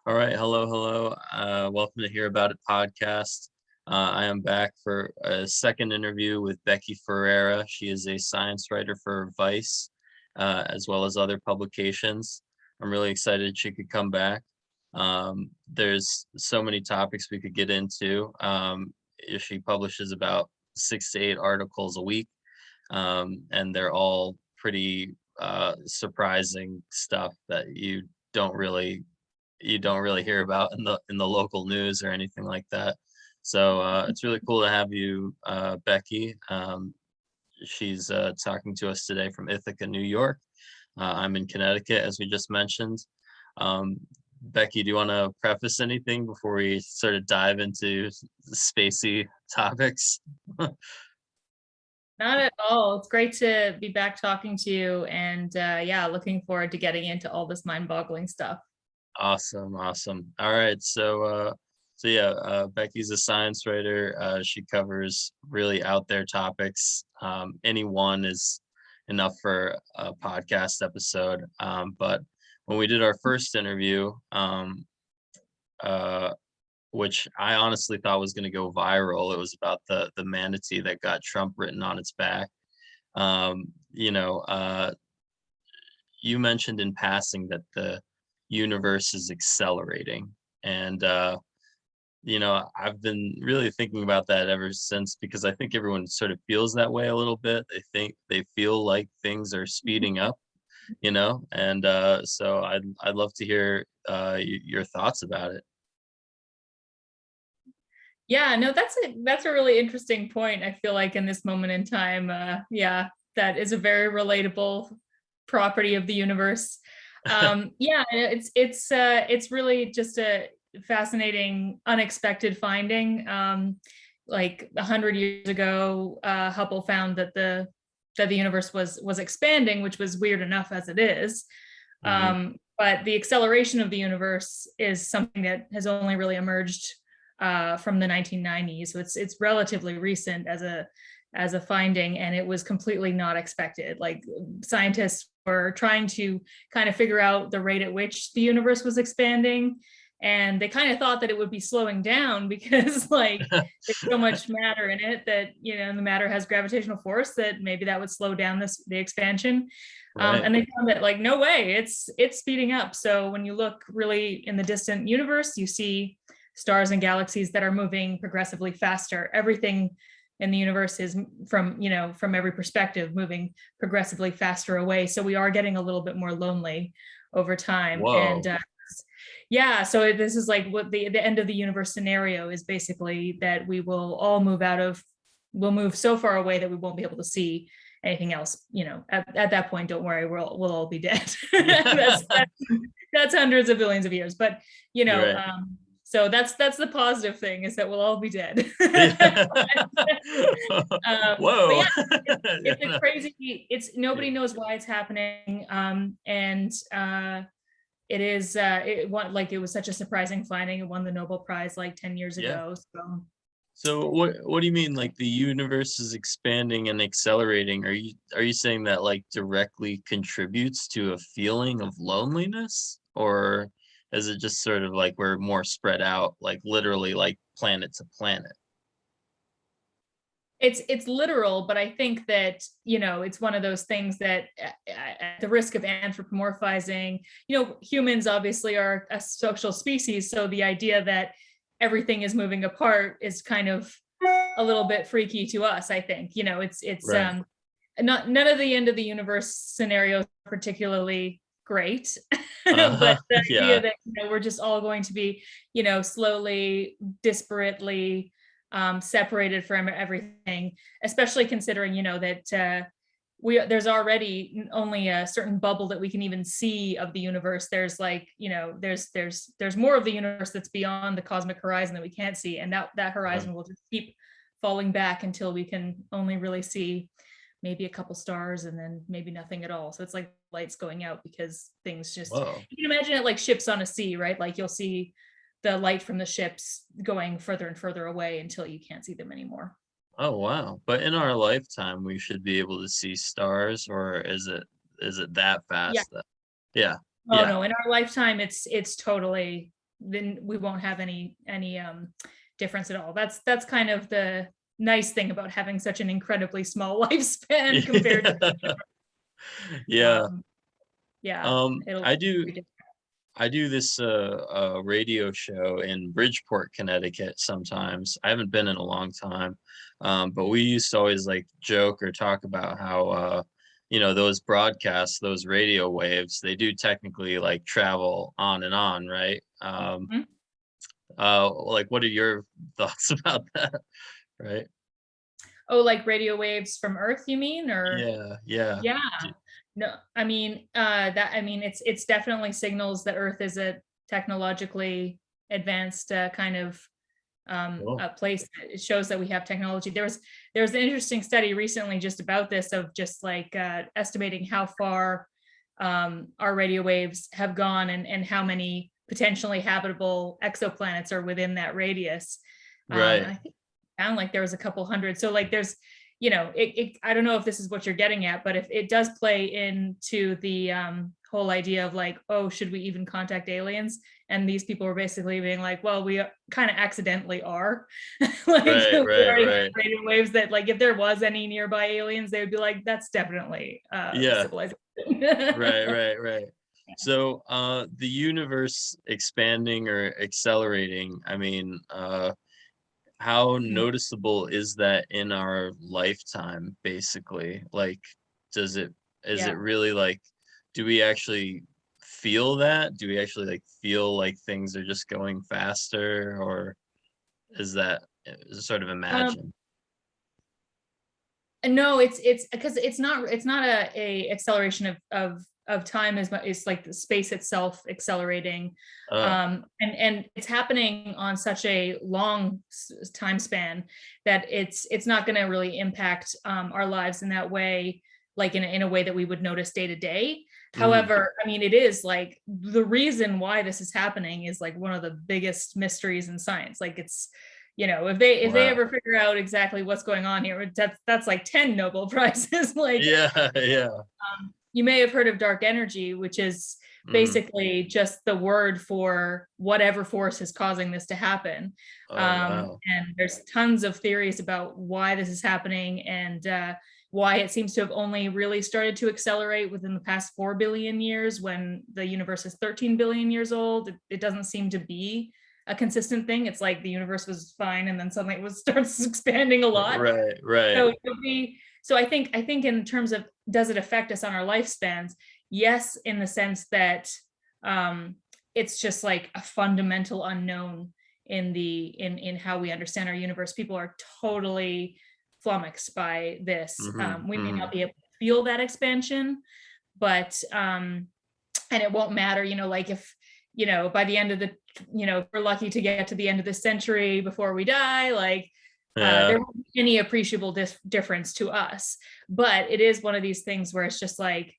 All right, hello. Welcome to Hear About It podcast. I am back for a second interview with Becky Ferreira. She is a science writer for Vice, as well as other publications. I'm really excited she could come back. There's so many topics we could get into. She publishes about 6 to 8 articles a week, and they're all pretty surprising stuff that don't really you don't really hear about in the local news or anything like that. So it's really cool to have you, Becky. She's talking to us today from Ithaca, New York. I'm in Connecticut, as we just mentioned. Um, Becky, do you want to preface anything before we sort of dive into spacey topics? Not at all. It's great to be back talking to you, and yeah, looking forward to getting into all this mind-boggling stuff. Awesome. All right, so yeah, Becky's a science writer. She covers really out there topics. Any one is enough for a podcast episode. But when we did our first interview, uh, which I honestly thought was going to go viral, it was about the manatee that got Trump written on its back. Um, you know, uh, you mentioned in passing that the universe is accelerating, and I've been really thinking about that ever since, because I think everyone sort of feels that way a little bit. They feel like things are speeding up, and so I'd love to hear your thoughts about it. Yeah, no, that's a really interesting point. I feel like in this moment in time, yeah, that is a very relatable property of the universe. Yeah, it's really just a fascinating, unexpected finding. Like 100 years ago, Hubble found that the universe was expanding, which was weird enough as it is. Hmm. But the acceleration of the universe is something that has only really emerged from the 1990s. So it's relatively recent as a finding, and it was completely not expected. Like, scientists were trying to kind of figure out the rate at which the universe was expanding, and they kind of thought that it would be slowing down because like there's so much matter in it that the matter has gravitational force, that maybe that would slow down the expansion. Right. And they found that, like, no way, it's speeding up. So when you look really in the distant universe, you see stars and galaxies that are moving progressively faster. Everything in the universe is, from every perspective, moving progressively faster away. So we are getting a little bit more lonely over time. And Whoa. yeah, so this is like what the end of the universe scenario is, basically that we will all we'll move so far away that we won't be able to see anything else. At that point, don't worry, we'll all be dead. Yeah. That's hundreds of billions of years. But you You're know, right. um, so that's the positive thing, is that we'll all be dead. But Whoa. yeah, it's a Yeah. crazy. It's Yeah. Nobody knows why it's happening, and it is. It was such a surprising finding. It won the Nobel Prize like 10 years Yeah. ago. So So what do you mean, like, the universe is expanding and accelerating? Are you saying that, like, directly contributes to a feeling of loneliness? Or is it just sort of like we're more spread out, like literally like planet to planet? it's literal, but I think that it's one of those things that, at the risk of anthropomorphizing, humans obviously are a social species, so the idea that everything is moving apart is kind of a little bit freaky to us. I think it's Right. not none of the end of the universe scenarios are particularly great. Uh-huh. But the idea Yeah. that we're just all going to be slowly, disparately, separated from everything, especially considering that there's already only a certain bubble that we can even see of the universe. There's like there's more of the universe that's beyond the cosmic horizon that we can't see, and that Uh, horizon will just keep falling back until we can only really see maybe a couple stars, and then maybe nothing at all. So it's like lights going out, because things just, whoa. you can imagine it like ships on a sea, right? Like, you'll see the light from the ships going further and further away until you can't see them anymore. Oh, wow. But in our lifetime, we should be able to see stars, or is it that Yeah. fast that? Yeah. Oh Yeah. no, in our lifetime, it's totally then we won't have any difference at all. That's kind of the nice thing about having such an incredibly small lifespan compared to Yeah. um, yeah, Um, it'll I be do very different. I do this radio show in Bridgeport, Connecticut sometimes. I haven't been in a long time. But we used to always like joke or talk about how those broadcasts, those radio waves, they do technically like travel on and on, right? Mhm. Like what are your thoughts about that? Right? Oh, like radio waves from Earth, you mean? Or Yeah, yeah. yeah. D- No, I mean, it's definitely signals that Earth is a technologically advanced kind of Cool. a place. It shows that we have technology. There was an interesting study recently just about this, of just like estimating how far our radio waves have gone, and how many potentially habitable exoplanets are within that radius. Right. I think I found like there was a couple hundred. So like there's, I don't know if this is what you're getting at, but if it does play into the whole idea of like, oh, should we even contact aliens? And these people were basically being like, well, we kind of accidentally are. Like Right, we right, already have right. radio waves that, like, if there was any nearby aliens, they would be like, that's definitely Yeah. civilization. Right, right, right. So, the universe expanding or accelerating, I mean, how noticeable is that in our lifetime, basically? Like, does it, is Yeah. it really like, do we actually feel that? Do we actually like feel like things are just going faster, or is that sort of Um, imagined? no, it's because it's not a acceleration of time as much. It's like the space itself accelerating, Oh, and it's happening on such a long time span that it's not going to really impact our lives in that way, like in a way that we would notice day to day. mhm. However, I mean, it is like the reason why this is happening is like one of the biggest mysteries in science. Like it's, if they Wow. ever figure out exactly what's going on here, that's like 10 Nobel Prizes. Like, Yeah, yeah. you may have heard of dark energy, which is Mhm. basically just the word for whatever force is causing this to happen. Oh, wow. And there's tons of theories about why this is happening, and why it seems to have only really started to accelerate within the past 4 billion years, when the universe is 13 billion years old. It doesn't seem to be a consistent thing. It's like the universe was fine and then suddenly starts expanding a lot. Right, right. So I think in terms of, does it affect us on our lifespans? Yes, in the sense that um, it's just like a fundamental unknown in how we understand our universe. People are totally flummoxed by this. Mhm, We may not mhm. be able to feel that expansion, but and it won't matter, like if, by the end of the, we're lucky to get to the end of the century before we die, like Yeah, there won't be any appreciable difference to us. But it is one of these things where it's just like,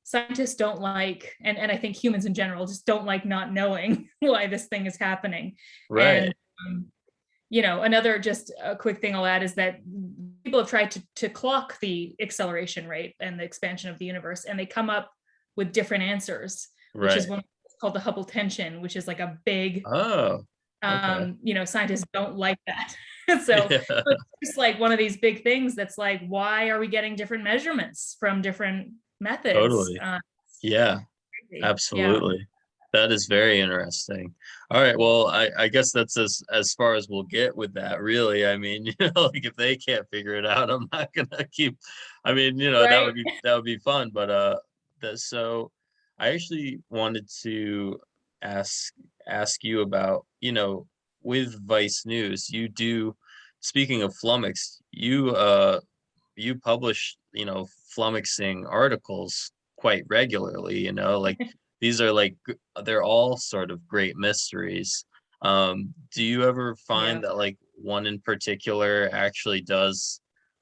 scientists don't like, and I think humans in general just don't like not knowing why this thing is happening. right. And um, another just a quick thing I'll add is that people have tried to clock the acceleration rate and the expansion of the universe, and they come up with different answers, which is Right. one called the Hubble tension, which is like a big, Oh, okay. scientists don't like that. So Yeah, it's just like one of these big things that's like, why are we getting different measurements from different methods? totally. Yeah, Yeah. absolutely. That is very interesting. All right, well, I guess that's as far as we'll get with that, really. I mean, like if they can't figure it out, I'm not gonna keep. I mean, Right. that would be fun, but so I actually wanted to ask ask you about, with Vice News, you do, speaking of flummox, you publish, flummoxing articles quite regularly, like these are like they're all sort of great mysteries. Do you ever Yeah. find that like one in particular actually does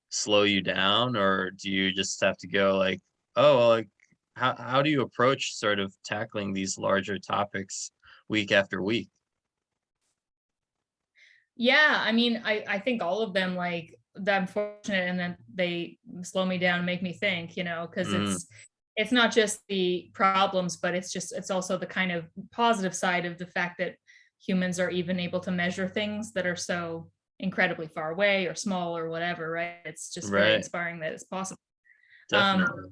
slow you down, or do you just have to go like, oh, well, like how do you approach sort of tackling these larger topics week after week? Yeah, I mean, I think all of them, like, I'm fortunate, and then they slow me down and make me think, because Mm, it's not just the problems, but it's also the kind of positive side of the fact that humans are even able to measure things that are so incredibly far away or small or whatever, right? It's just very Right. inspiring that it's possible. Definitely.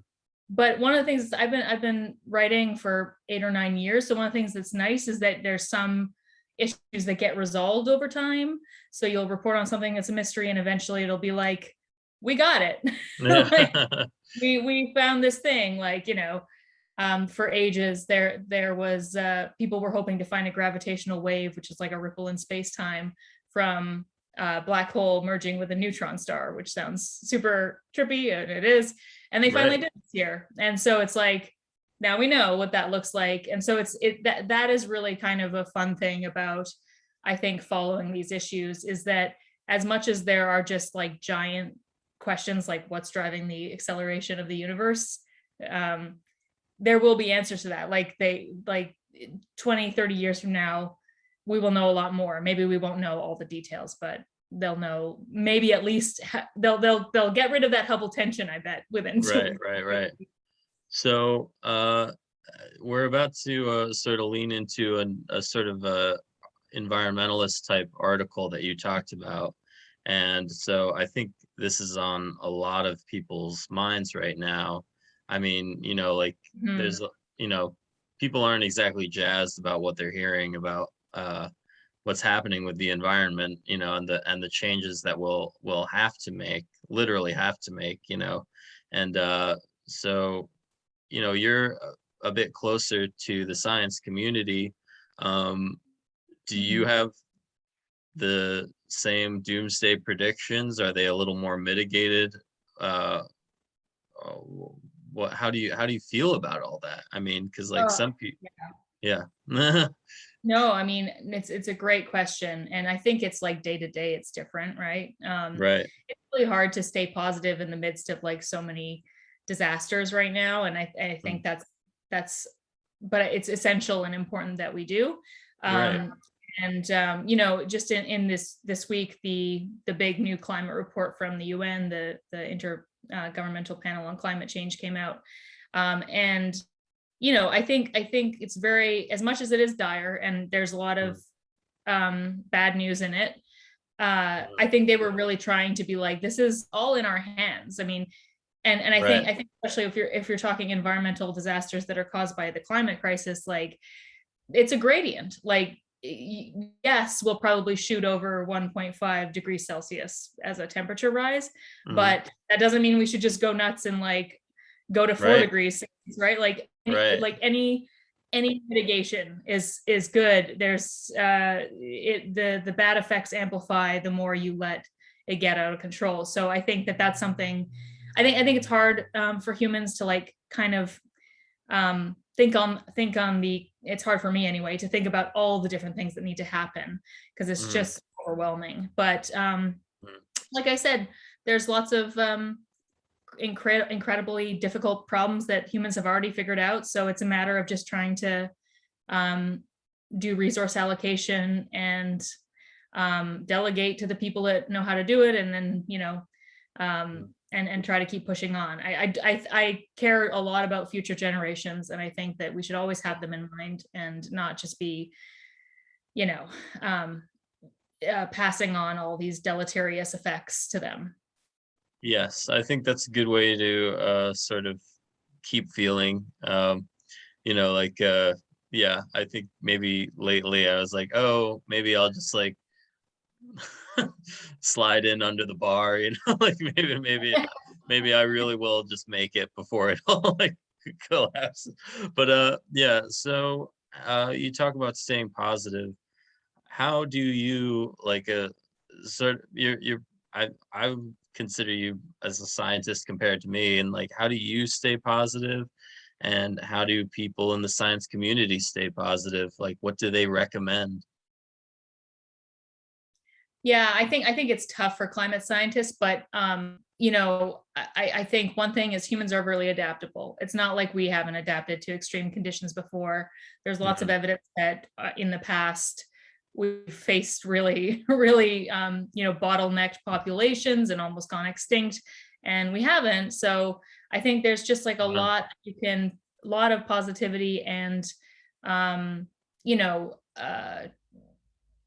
But one of the things I've been writing for 8 or 9 years. So one of the things that's nice is that there's some issues that get resolved over time. So you'll report on something that's a mystery, and eventually it'll be like, we got it. Yeah. Like, we found this thing. Like, for ages there was people were hoping to find a gravitational wave, which is like a ripple in space time from a black hole merging with a neutron star, which sounds super trippy, and it is. And they finally Right. did this year. And so it's like, now we know what that looks like. And so that is really kind of a fun thing about, I think, following these issues, is that as much as there are just like giant questions like what's driving the acceleration of the universe, there will be answers to that. Like 20, 30 years from now, we will know a lot more. Maybe we won't know all the details, but they'll know, maybe at least they'll get rid of that Hubble tension, I bet, within Right. Right. Right. So we're about to sort of lean into a sort of a environmentalist type article that you talked about. And so I think this is on a lot of people's minds right now. I mean, like Mhm. there's, people aren't exactly jazzed about what they're hearing about what's happening with the environment, and the changes that we'll have to make, literally have to make, and so you're a bit closer to the science community. Um, do you Mhm. have the same doomsday predictions? Are they a little more mitigated? Uh, how do you feel about all that? I mean, because like Oh, some people, yeah. yeah, No, I mean, it's a great question, and I think it's like day to day, it's different, right? right, It's really hard to stay positive in the midst of like so many disasters right now, and I mm, think that's, but it's essential and important that we do. right, Um, and just in this week, the big new climate report from the UN, the Governmental Panel on Climate Change, came out, and I think it's very, as much as it is dire and there's a lot of mm, bad news in it. mm, I think they were really trying to be like, this is all in our hands. I mean, and I think right, I think especially if you're talking environmental disasters that are caused by the climate crisis, like, it's a gradient. Like, yes, we'll probably shoot over 1.5 degrees Celsius as a temperature rise, mm, but that doesn't mean we should just go nuts and like go to 4 right, degrees, right? Like right, any mitigation is good. There's the bad effects amplify the more you let it get out of control. So I think that's something. I think it's hard for humans to like kind of think on the, it's hard for me anyway to think about all the different things that need to happen, because it's mm, just overwhelming. But mm, like I said, there's lots of incredibly difficult problems that humans have already figured out. So it's a matter of just trying to um, do resource allocation and delegate to the people that know how to do it, and then mm. and try to keep pushing on. I care a lot about future generations, and I think that we should always have them in mind and not just be you know um, passing on all these deleterious effects to them. Yes, I think that's a good way to sort of keep feeling. Like yeah, I think maybe lately I was like, oh, maybe I'll just like slide in under the bar, like maybe I really will just make it before it all like collapses. But yeah, so you talk about staying positive. How do you like a sort you're I consider you as a scientist compared to me, and like how do you stay positive, and how do people in the science community stay positive? Like what do they recommend? Yeah, I think it's tough for climate scientists, but I think one thing is humans are really adaptable. It's not like we haven't adapted to extreme conditions before. There's lots of Mhm. evidence that in the past we've faced really, really bottlenecked populations and almost gone extinct, and we haven't. So I think there's just like a Wow. lot of positivity and um, you know, uh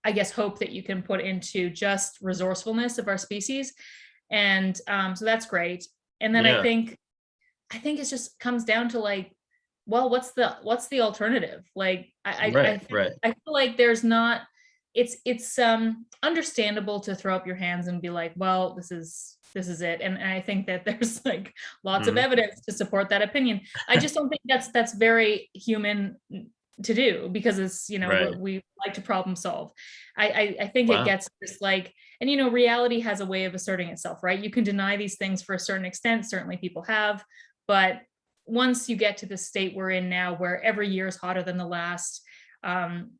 I guess, hope that you can put into just resourcefulness of our species. And so that's great. And then Yeah. I think it just comes down to like, well, what's the alternative? Like Right. Right. I feel like there's not, it's understandable to throw up your hands and be like, well, this is it. And I think that there's like lots of Mhm. evidence to support that opinion. I just don't think that's very human to do, because it's, you know, Right. we like to problem solve. I think it Wow. gets this like, and you know, reality has a way of asserting itself, right? You can deny these things for a certain extent, certainly people have, but once you get to the state we're in now, where every year is hotter than the last,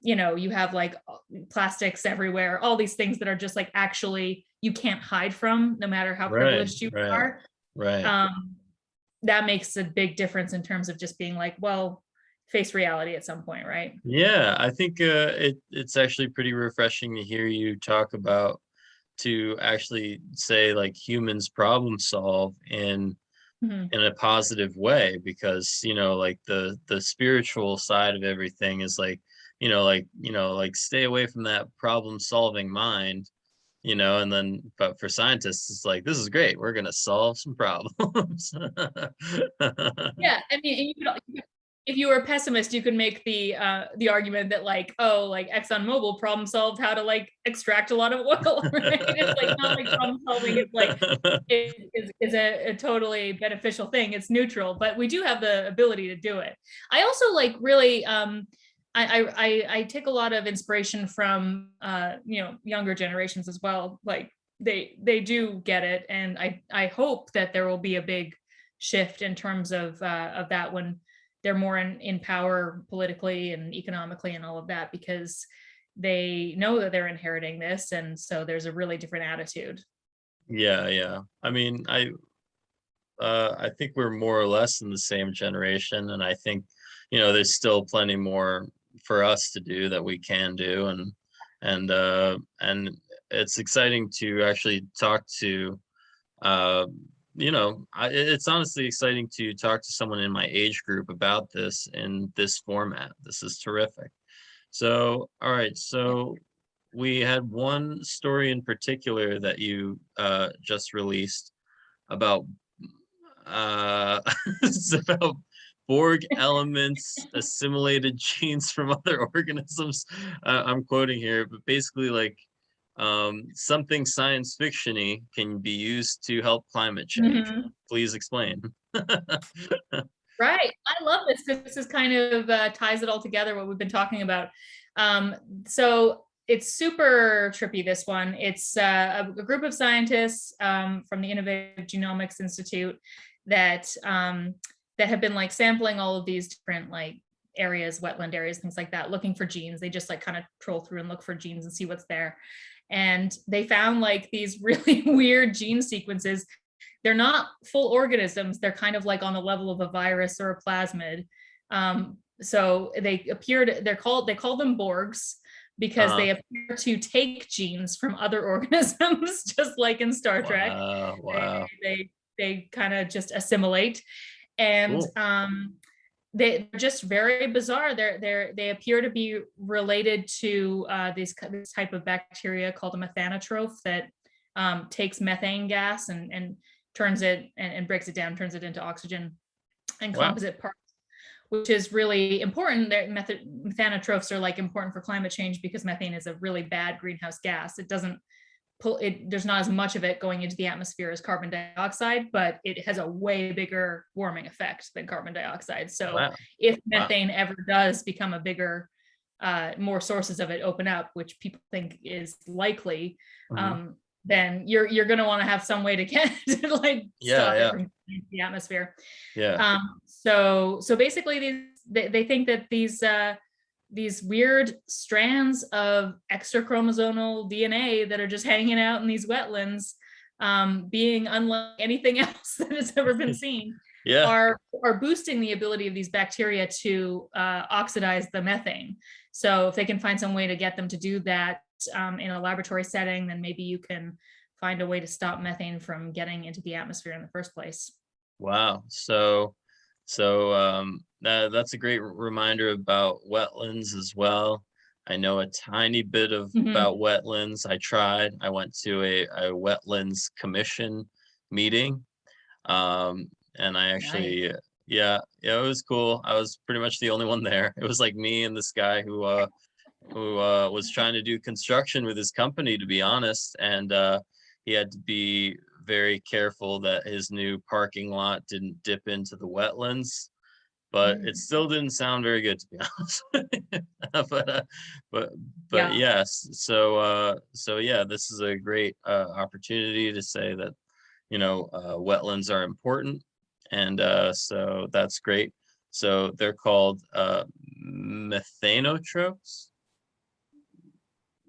you know, you have like plastics everywhere, all these things that are just like, actually you can't hide from, no matter how Right. privileged you Right. are. Right. um, that makes a big difference in terms of just being like, well, face reality at some point, right? Yeah, I think it's actually pretty refreshing to hear you talk about, to actually say like humans problem solve Mhm. in a positive way, because like the spiritual side of everything is like, like stay away from that problem solving mind, and then but for scientists it's like, this is great, we're gonna solve some problems. Yeah, I mean, and if you were a pessimist, you could make the argument that like, oh, like ExxonMobil problem solved how to like extract a lot of oil, right? It's like not like problem solving is like is a totally beneficial thing. It's neutral, but we do have the ability to do it. I also like really I take a lot of inspiration from you know, younger generations as well. Like they do get it, and I hope that there will be a big shift in terms of that when they're more in power politically and economically and all of that, because they know that they're inheriting this, and so there's a really different attitude. Yeah, yeah. I mean, I think we're more or less in the same generation, and I think, there's still plenty more for us to do that we can do, and it's exciting to actually talk to, uh, it's honestly exciting to talk to someone in my age group about this in this format. This is terrific. So, all right, Yeah. so we had one story in particular that you just released about, uh, it's about Borg elements, assimilated genes from other organisms. I'm quoting here, but basically, like, something science fictiony can be used to help climate change. Mhm. Please explain. Right. I love this. This is kind of ties it all together, what we've been talking about. Um, so it's super trippy, this one. It's a group of scientists from the Innovative Genomics Institute that that have been like sampling all of these different like areas, wetland areas, things like that, looking for genes. They just like kind of troll through and look for genes and see what's there. And they found like these really weird gene sequences. They're not full organisms. They're kind of like on the level of a virus or a plasmid. So they call them Borgs because uh, they appear to take genes from other organisms, just like in Star Trek. wow, They wow, they kind of just assimilate, and cool. they're just very bizarre. They appear to be related to this type of bacteria called a methanotroph that takes methane gas and turns it and breaks it down, turns it into oxygen and Wow. composite parts, which is really important. Methanotrophs are like important for climate change because methane is a really bad greenhouse gas. It doesn't pull it, there's not as much of it going into the atmosphere as carbon dioxide, but it has a way bigger warming effect than carbon dioxide. So Wow. if Wow. methane ever does become a bigger more sources of it open up, which people think is likely, Mhm. um, then you're going to want to have some way to get to like Yeah, stop it yeah, from the atmosphere. yeah. So basically, they think that these weird strands of extra chromosomal DNA that are just hanging out in these wetlands, being unlike anything else that has ever been seen, Yeah. are boosting the ability of these bacteria to oxidize the methane. So if they can find some way to get them to do that in a laboratory setting, then maybe you can find a way to stop methane from getting into the atmosphere in the first place. Wow. So that's a great reminder about wetlands as well. I know a tiny bit of Mhm. about wetlands. I went to a wetlands commission meeting. And I Nice. actually, yeah, it was cool. I was pretty much the only one there. It was like me and this guy who was trying to do construction with his company, to be honest, and he had to be very careful that his new parking lot didn't dip into the wetlands. But it Mm. still didn't sound very good, to be honest. but uh, but but Yeah. yes, so yeah, this is a great opportunity to say that wetlands are important, and so that's great. So they're called methanotropes.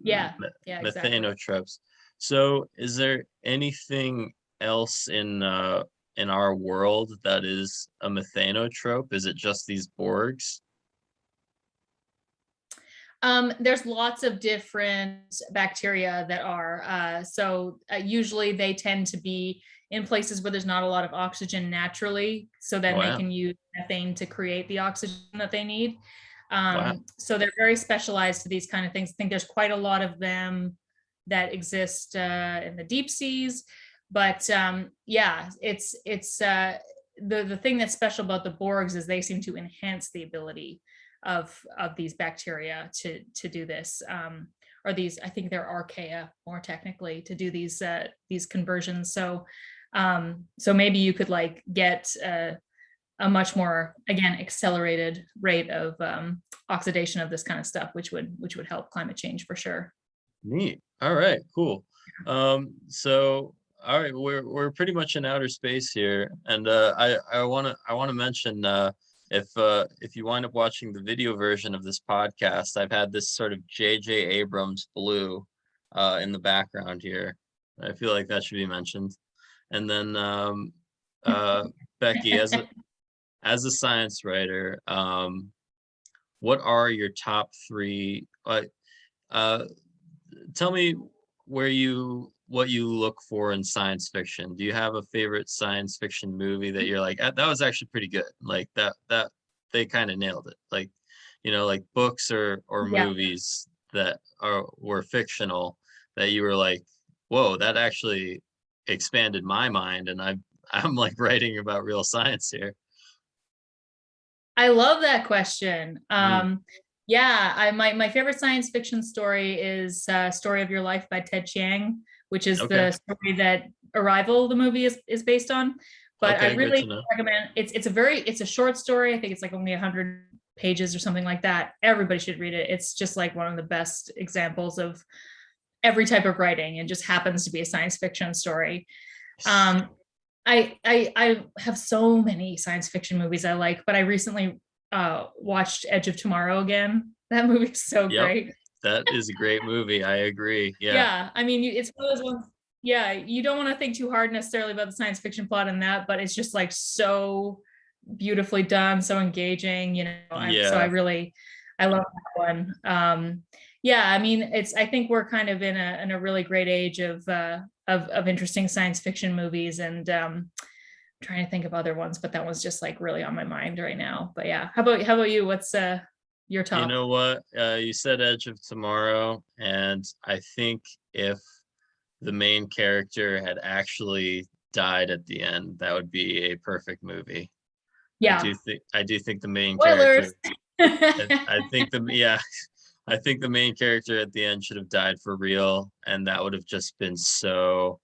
Yeah. Me- Yeah, exactly. Methanotropes. So is there anything else in our world that is a methanotrope? Is it just these Borgs? There's lots of different bacteria that are. Usually they tend to be in places where there's not a lot of oxygen naturally, so then they Wow. can use methane to create the oxygen that they need. Wow. So they're very specialized to these kind of things. I think there's quite a lot of them that exist in the deep seas. But yeah, it's the thing that's special about the Borgs is they seem to enhance the ability of these bacteria to do this, or these, I think they're archaea more technically, to do these conversions. So maybe you could like get a much more, again, accelerated rate of oxidation of this kind of stuff, which would help climate change for sure. Neat. All right, cool. So all right, we're pretty much in outer space here, and I wanna mention if you wind up watching the video version of this podcast, I've had this sort of J.J. Abrams blue in the background here. I feel like that should be mentioned. And then Becky, as a science writer, what are your top three? Uh, Tell me what you look for in science fiction. Do you have a favorite science fiction movie that you're like, that was actually pretty good. Like that they kind of nailed it. Like, like books or Yeah. movies that were fictional that you were like, whoa, that actually expanded my mind, and I'm like writing about real science here. I love that question. Mm, Yeah, my favorite science fiction story is Story of Your Life by Ted Chiang, which is okay. the story that Arrival, the movie, is based on. But I Okay, good really to know. recommend it's a short story. I think it's like only 100 pages or something like that. Everybody should read it. It's just like one of the best examples of every type of writing, and just happens to be a science fiction story. Um, I have so many science fiction movies I like, but I recently watched Edge of Tomorrow again. That movie is so Yep. great. That is a great movie. I agree. Yeah. Yeah, I mean, it's one of those ones. Yeah, you don't want to think too hard necessarily about the science fiction plot in that, but it's just like so beautifully done, so engaging. I Yeah. really, I love that one. Yeah, I mean, I think we're kind of in a really great age of interesting science fiction movies, and trying to think of other ones, but that one's just like really on my mind right now. But yeah, how about you? What's your You top? know what? You said Edge of Tomorrow, and I think if the main character had actually died at the end, that would be a perfect movie. Yeah, I do think the main spoilers. character I think the yeah, I think the main character at the end should have died for real, and that would have just been so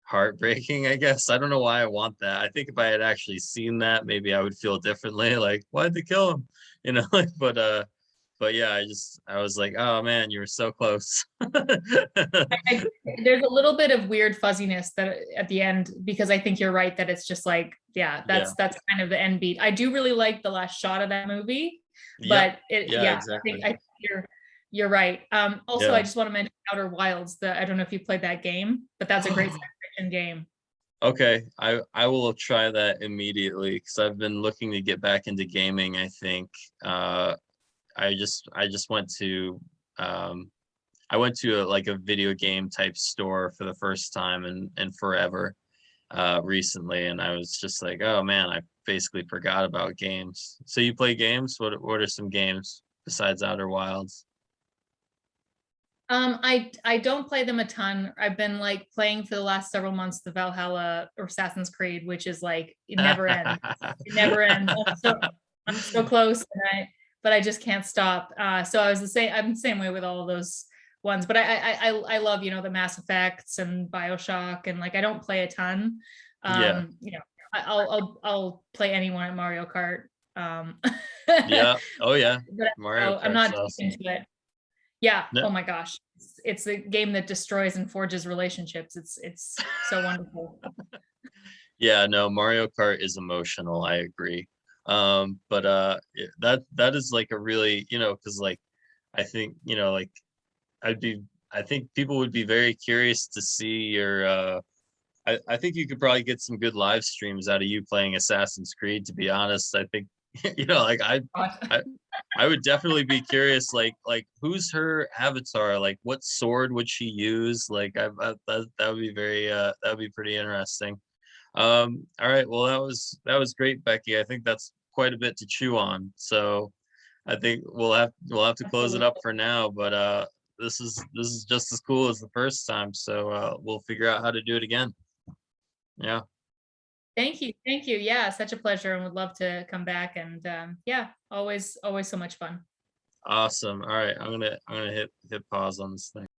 heartbreaking, I guess. I don't know why I want that. I think if I had actually seen that, maybe I would feel differently. Like, why'd they kill him? Like, but yeah, I was like, oh man, you were so close. I, there's a little bit of weird fuzziness that at the end, because I think you're right that it's just like, yeah, Yeah. that's kind of the end beat. I do really like the last shot of that movie, Yep. but it Yeah, yeah, exactly. I think you're right. Also, I Yeah. just want to mention Outer Wilds. I don't know if you played that game, but that's a great science fiction game. Okay, I will try that immediately because I've been looking to get back into gaming, I think. I just um went to like a video game type store for the first time in forever recently, and I was just like, oh man, I basically forgot about games. So you play games? What are some games besides Outer Wilds? I don't play them a ton. I've been like playing for the last several months the Valhalla or Assassin's Creed, which is like it never ends. It never ends. I'm so close, but I just can't stop. So I'm the same way with all of those ones. But I love, the Mass Effects and BioShock, and like I don't play a ton. Yeah, I'll play anyone at Mario Kart. yeah, oh yeah, But Mario I'm Kart's not deep awesome. into it. Yeah. No, Oh my gosh. It's a game that destroys and forges relationships. It's so wonderful. yeah, no, Mario Kart is emotional. I agree. But that is like a really, because like I think, like I'd be, I think people would be very curious to see your. I think you could probably get some good live streams out of you playing Assassin's Creed. To be honest, I think, like Gosh. I, I would definitely be curious. Like who's her avatar? Like, what sword would she use? Like, that would be that would be pretty interesting. All right. Well, that was great, Becky. I think that's quite a bit to chew on. So I think we'll have to close it up Absolutely. for now. But this is just as cool as the first time. So we'll figure out how to do it again. Yeah. Thank you. Thank you. Yeah, such a pleasure, and would love to come back. And yeah, always so much fun. Awesome. All right. I'm gonna hit pause on this thing.